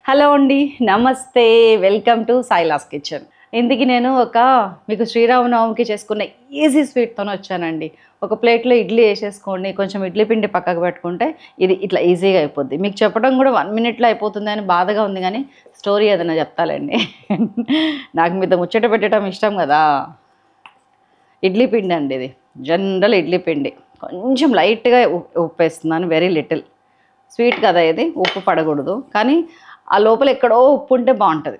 Hello అండి, నమస్తే, welcome to సాయిలాస్ kitchen. ఇందుకు నేను మీకు శ్రీరామనవమికి చేసుకున్న ఈజీ స్వీట్తో వచ్చానండి. ఒక ప్లేట్లో ఇడ్లీ వేసేసుకోండి, కొంచెం ఇడ్లీ పిండి పక్కకు పెట్టుకుంటే ఇది ఇట్లా ఈజీగా అయిపోద్ది. మీకు చెప్పడం కూడా 1 మినిట్లో అయిపోతుంది అని బాధగా ఉంది, కానీ స్టోరీ ఏదైనా చెప్తాలండి. నాకు మీతో ముచ్చట పెట్టడం ఇష్టం కదా. ఇడ్లీ పిండి అండి, ఇది జనరల్ ఇడ్లీ పిండి. కొంచెం లైట్గా ఉప్పు వేస్తున్నాను, వెరీ లిటిల్. స్వీట్ కదా ఇది, ఉప్పు పడకూడదు, కానీ ఆ లోపల ఎక్కడో ఉప్పు ఉంటే బాగుంటుంది.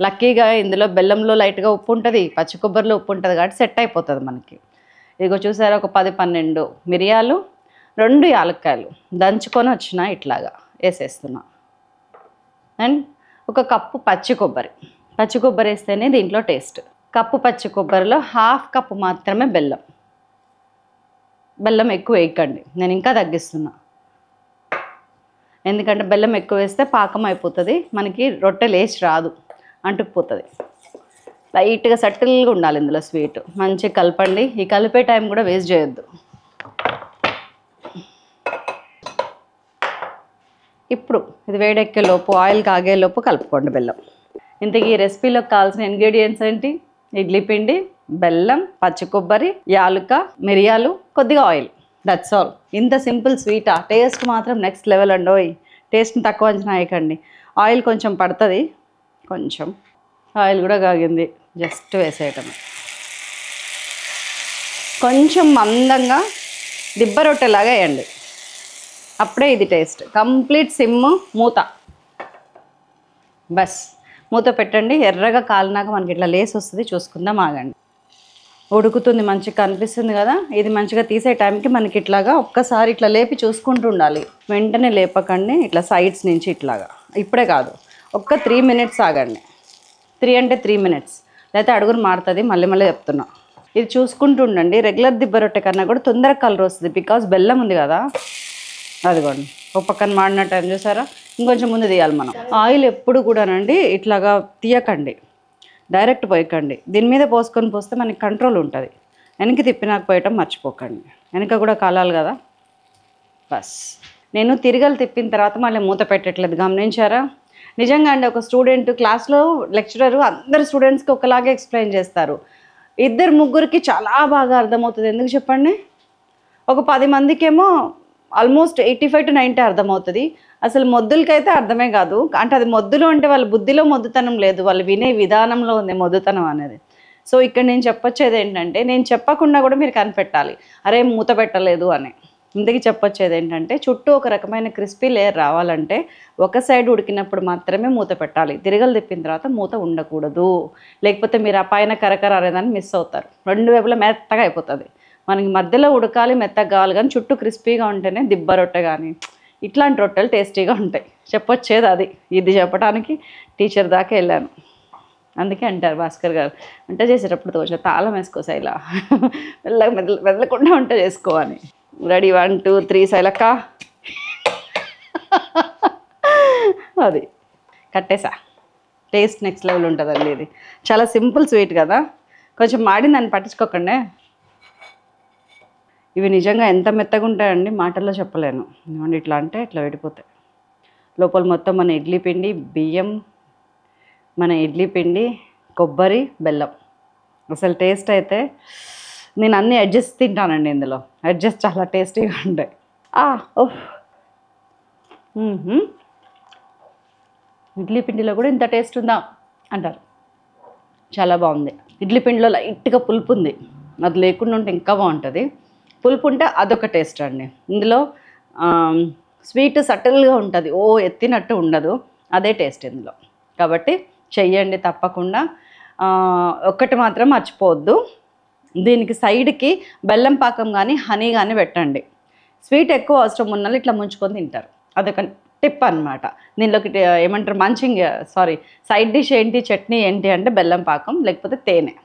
లక్కీగా ఇందులో బెల్లంలో లైట్గా ఉప్పు ఉంటుంది, పచ్చి కొబ్బరిలో ఉప్పు ఉంటుంది, కాబట్టి సెట్ అయిపోతుంది మనకి. ఇదిగో చూసారా, ఒక 10-12 మిరియాలు, 2 యాలక్కాయలు దంచుకొని వచ్చిన ఇట్లాగా వేసేస్తున్నా. అండ్ 1 కప్పు పచ్చి కొబ్బరి. పచ్చి కొబ్బరి వేస్తేనే దీంట్లో టేస్ట్. కప్పు పచ్చి కొబ్బరిలో 1/2 కప్పు మాత్రమే బెల్లం. బెల్లం ఎక్కువ వేయకండి, నేను ఇంకా తగ్గిస్తున్నా. ఎందుకంటే బెల్లం ఎక్కువ వేస్తే పాకం అయిపోతుంది, మనకి రొట్టె లేచి రాదు, అంటుకుపోతుంది. లైట్గా సటిల్గా ఉండాలి ఇందులో స్వీట్. మంచిగా కలపండి. ఈ కలిపే టైం కూడా వేస్ట్ చేయొద్దు. ఇప్పుడు ఇది వేడెక్కే లోపు, ఆయిల్ కాగేలోపు కలుపుకోండి బెల్లం. ఇంతకీ ఈ రెసిపీలోకి కావాల్సిన ఇంగ్రీడియంట్స్ ఏంటి? ఇడ్లీ పిండి, బెల్లం, పచ్చి కొబ్బరి, యాలుక, మిరియాలు, కొద్దిగా ఆయిల్. That's all. ఇంత సింపుల్ స్వీటా? టేస్ట్ మాత్రం నెక్స్ట్ లెవెల్ అండి. టేస్ట్ని తక్కువ అంచనా వేయకండి. ఆయిల్ కొంచెం పడుతుంది, కొంచెం ఆయిల్ కూడా కాగింది, జస్ట్ వేసేయటమే. కొంచెం మందంగా దిబ్బ రొట్టెలాగా వేయండి, అప్పుడే ఇది టేస్ట్. కంప్లీట్ సిమ్, మూత. బస్ మూత పెట్టండి. ఎర్రగా కాలినాక మనకి ఇట్లా లేస్ వస్తుంది, చూసుకుందాం, ఆగండి. ఉడుకుతుంది, మంచిగా కనిపిస్తుంది కదా. ఇది మంచిగా తీసే టైంకి మనకి ఇట్లాగా ఒక్కసారి ఇట్లా లేపి చూసుకుంటూ ఉండాలి. వెంటనే లేపకండి, ఇట్లా సైడ్స్ నుంచి ఇట్లాగా. ఇప్పుడే కాదు, 3 మినిట్స్ ఆగండి. 3 అంటే 3 మినిట్స్, లేకపోతే అడుగురు మారుతుంది. మళ్ళీ చెప్తున్నా, ఇది చూసుకుంటూ ఉండండి. రెగ్యులర్ దిబ్బ రొట్టె కన్నా కూడా తొందరగా కలర్ వస్తుంది, బికాజ్ బెల్లం ఉంది కదా. అదిగోండి, ఒక పక్కన మాడిన టైం చూసారా. ఇంకొంచెం ముందు తీయాలి మనం. ఆయిల్ ఎప్పుడు కూడానండి ఇట్లాగా తీయకండి, డైరెక్ట్ పోయకండి. దీని మీద పోస్తే మనకి కంట్రోల్ ఉంటుంది. వెనక్కి తిప్పినాక పోయటం మర్చిపోకండి, వెనక కూడా కాలాలి కదా. బస్ నేను తిరగలు తిప్పిన తర్వాత మళ్ళీ మూత పెట్టట్లేదు, గమనించారా? నిజంగా అండి, ఒక స్టూడెంట్ క్లాస్లో లెక్చరర్ అందరు స్టూడెంట్స్కి ఒకలాగే ఎక్స్ప్లెయిన్ చేస్తారు. 2-3కి చాలా బాగా అర్థమవుతుంది. ఎందుకు చెప్పండి? ఒక 10 మందికేమో ఆల్మోస్ట్ 85 to 90 అర్థమవుతుంది. అసలు మొద్దులకైతే అర్థమే కాదు. అంటే అది మొద్దులు అంటే వాళ్ళ బుద్ధిలో మొద్దుతనం లేదు, వాళ్ళు వినే విధానంలో ఉంది మొద్దుతనం అనేది. సో ఇక్కడ నేను చెప్పొచ్చేది ఏంటంటే, నేను చెప్పకుండా కూడా మీరు కనిపెట్టాలి, అరే మూత పెట్టలేదు అని. ఇందుకు చెప్పొచ్చేది ఏంటంటే, చుట్టూ ఒక రకమైన క్రిస్పీ లేయర్ రావాలంటే ఒక సైడ్ ఉడికినప్పుడు మాత్రమే మూత పెట్టాలి. తిరగలు తిప్పిన తర్వాత మూత ఉండకూడదు, లేకపోతే మీరు ఆ పైన కరకర అనేదాన్ని మిస్ అవుతారు. 2 వైపులా మెత్తగా అయిపోతుంది. మనకి మధ్యలో ఉడకాలి, మెత్తగా కావాలి, కానీ చుట్టూ క్రిస్పీగా ఉంటేనే దిబ్బ రొట్టె కానీ ఇట్లాంటి రొట్టెలు టేస్టీగా ఉంటాయి. చెప్పొచ్చేది అది. ఇది చెప్పడానికి టీచర్ దాకా వెళ్ళాను. అందుకే అంటారు భాస్కర్ గారు, వంట చేసేటప్పుడు తోచ తాళం వేసుకో ఇలా మెదలకుండా వంట చేసుకోవాలి. రెడీ 1 2 3 శైలక్క. అది కట్టేసా. టేస్ట్ నెక్స్ట్ లెవెల్ ఉంటుందండి. ఇది చాలా సింపుల్ స్వీట్ కదా, కొంచెం మాడిన దాన్ని పట్టించుకోకండి. ఇవి నిజంగా ఎంత మెత్తగా ఉంటాయండి, మాటల్లో చెప్పలేను. ఏమంటే ఇట్లా అంటే ఇట్లా విడిపోతాయి. లోపల మొత్తం మన ఇడ్లీ పిండి, బియ్యం, మన ఇడ్లీ పిండి, కొబ్బరి, బెల్లం. అసలు టేస్ట్ అయితే నేను అన్నీ అడ్జస్ట్ తింటానండి. ఇందులో అడ్జస్ట్ చాలా టేస్టీగా ఉంటాయి. ఓహ్, ఇడ్లీ పిండిలో కూడా ఇంత టేస్ట్ ఉందా అంటారు. చాలా బాగుంది. ఇడ్లీ పిండిలో లైట్గా పులుపు ఉంది, అది లేకుండా ఉంటే ఇంకా బాగుంటుంది. పులుపు ఉంటే అదొక టేస్ట్ అండి. ఇందులో స్వీట్ సటిల్గా ఉంటుంది, ఎత్తినట్టు ఉండదు, అదే టేస్ట్ ఇందులో. కాబట్టి చెయ్యండి తప్పకుండా. ఒక్కటి మాత్రం మర్చిపోవద్దు, దీనికి సైడ్కి బెల్లం పాకం కానీ హనీ కానీ పెట్టండి. స్వీట్ ఎక్కువ అవసరం ఉన్న ఇట్లా ముంచుకొని తింటారు, అదొక టిప్ అనమాట. దీనిలోకి ఏమంటారు, సైడ్ డిష్ ఏంటి, చట్నీ ఏంటి అంటే బెల్లం పాకం లేకపోతే తేనె.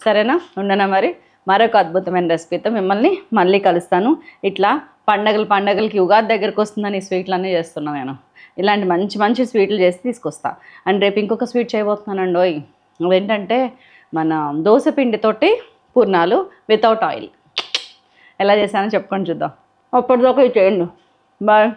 సరేనా? ఉండనా మరి. మరొక అద్భుతమైన రెసిపీతో మిమ్మల్ని మళ్ళీ కలుస్తాను. ఇట్లా పండగలకి ఉగాది దగ్గరకు వస్తుందని ఈ స్వీట్లన్నీ చేస్తున్నాను నేను. ఇలాంటి మంచి స్వీట్లు చేసి తీసుకొస్తాను. అండ్ రేపు ఇంకొక స్వీట్ చేయబోతున్నానండి. అదేంటంటే మన దోశ పిండితోటి పూర్ణాలు వితౌట్ ఆయిల్. ఎలా చేశానో చెప్పుకొని చూద్దాం. అప్పటిదాకా ఇది చేయండి. బాయ్.